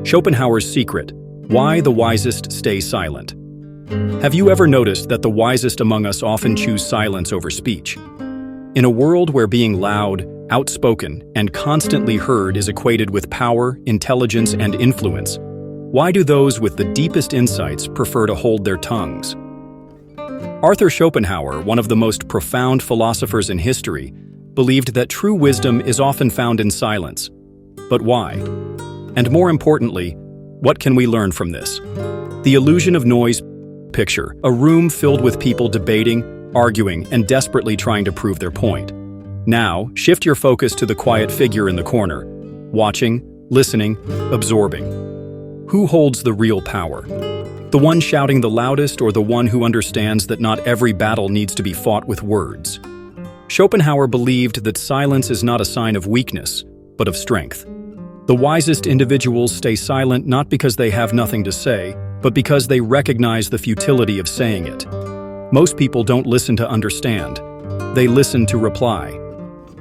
Schopenhauer's secret: why the wisest stay silent. Have you ever noticed that the wisest among us often choose silence over speech? In a world where being loud, outspoken, and constantly heard is equated with power, intelligence, and influence, why do those with the deepest insights prefer to hold their tongues? Arthur Schopenhauer, one of the most profound philosophers in history, believed that true wisdom is often found in silence. But why? And more importantly, what can we learn from this? The illusion of noise. Picture a room filled with people debating, arguing, and desperately trying to prove their point. Now, shift your focus to the quiet figure in the corner, watching, listening, absorbing. Who holds the real power? The one shouting the loudest, or the one who understands that not every battle needs to be fought with words? Schopenhauer believed that silence is not a sign of weakness, but of strength. The wisest individuals stay silent not because they have nothing to say, but because they recognize the futility of saying it. Most people don't listen to understand. They listen to reply.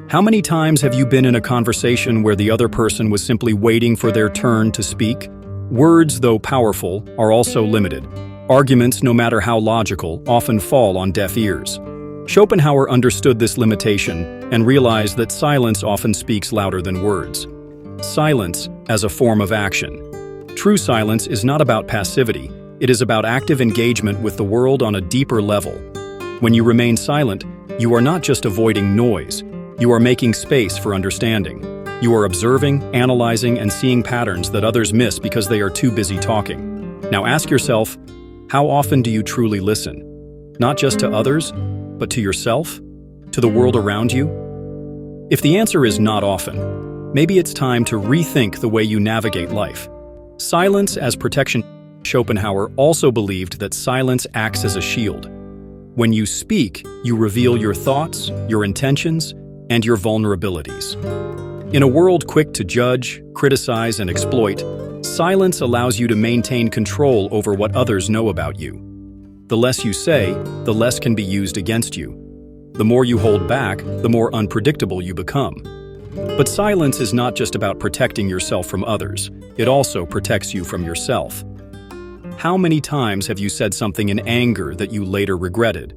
How many times have you been in a conversation where the other person was simply waiting for their turn to speak? Words, though powerful, are also limited. Arguments, no matter how logical, often fall on deaf ears. Schopenhauer understood this limitation and realized that silence often speaks louder than words. Silence as a form of action. True silence is not about passivity. It is about active engagement with the world on a deeper level. When you remain silent, you are not just avoiding noise. You are making space for understanding. You are observing, analyzing, and seeing patterns that others miss because they are too busy talking. Now ask yourself, how often do you truly listen? Not just to others, but to yourself? To the world around you? If the answer is not often, maybe it's time to rethink the way you navigate life. Silence as protection. Schopenhauer also believed that silence acts as a shield. When you speak, you reveal your thoughts, your intentions, and your vulnerabilities. In a world quick to judge, criticize, and exploit, silence allows you to maintain control over what others know about you. The less you say, the less can be used against you. The more you hold back, the more unpredictable you become. But silence is not just about protecting yourself from others. It also protects you from yourself. How many times have you said something in anger that you later regretted?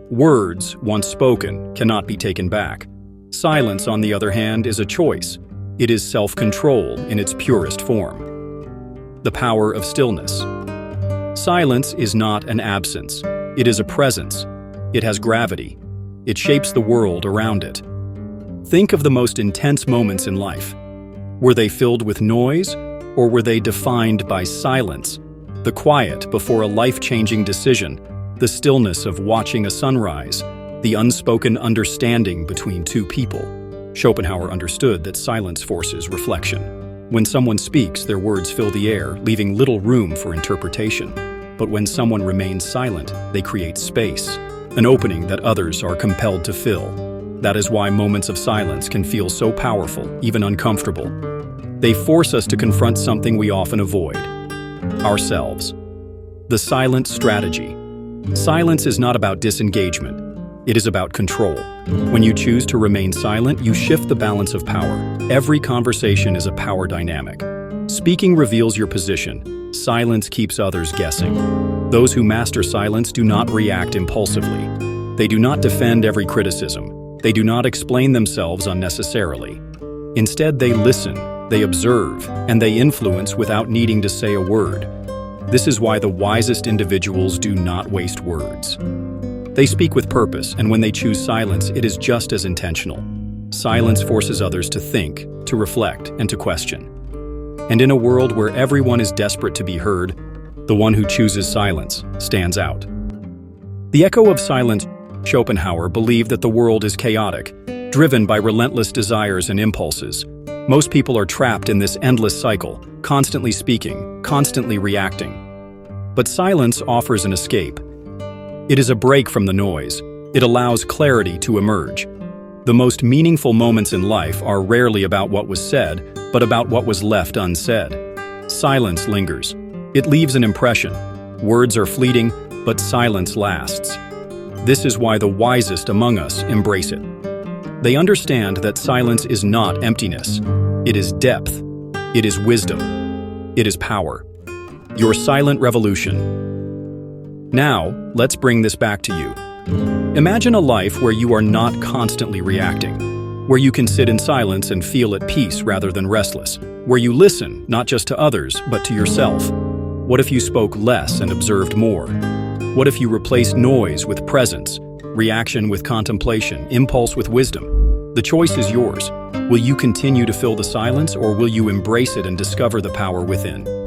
Words, once spoken, cannot be taken back. Silence, on the other hand, is a choice. It is self-control in its purest form. The power of stillness. Silence is not an absence. It is a presence. It has gravity. It shapes the world around it. Think of the most intense moments in life. Were they filled with noise, or were they defined by silence? The quiet before a life-changing decision, the stillness of watching a sunrise, the unspoken understanding between two people. Schopenhauer understood that silence forces reflection. When someone speaks, their words fill the air, leaving little room for interpretation. But when someone remains silent, they create space, an opening that others are compelled to fill. That is why moments of silence can feel so powerful, even uncomfortable. They force us to confront something we often avoid: ourselves. The silent strategy. Silence is not about disengagement. It is about control. When you choose to remain silent, you shift the balance of power. Every conversation is a power dynamic. Speaking reveals your position. Silence keeps others guessing. Those who master silence do not react impulsively. They do not defend every criticism. They do not explain themselves unnecessarily. Instead, they listen, they observe, and they influence without needing to say a word. This is why the wisest individuals do not waste words. They speak with purpose, and when they choose silence, it is just as intentional. Silence forces others to think, to reflect, and to question. And in a world where everyone is desperate to be heard, the one who chooses silence stands out. The echo of silence. Schopenhauer believed that the world is chaotic, driven by relentless desires and impulses. Most people are trapped in this endless cycle, constantly speaking, constantly reacting. But silence offers an escape. It is a break from the noise. It allows clarity to emerge. The most meaningful moments in life are rarely about what was said, but about what was left unsaid. Silence lingers. It leaves an impression. Words are fleeting, but silence lasts. This is why the wisest among us embrace it. They understand that silence is not emptiness. It is depth. It is wisdom. It is power. Your silent revolution. Now, let's bring this back to you. Imagine a life where you are not constantly reacting, where you can sit in silence and feel at peace rather than restless, where you listen not just to others, but to yourself. What if you spoke less and observed more? What if you replaced noise with presence, reaction with contemplation, impulse with wisdom? The choice is yours. Will you continue to fill the silence, or will you embrace it and discover the power within?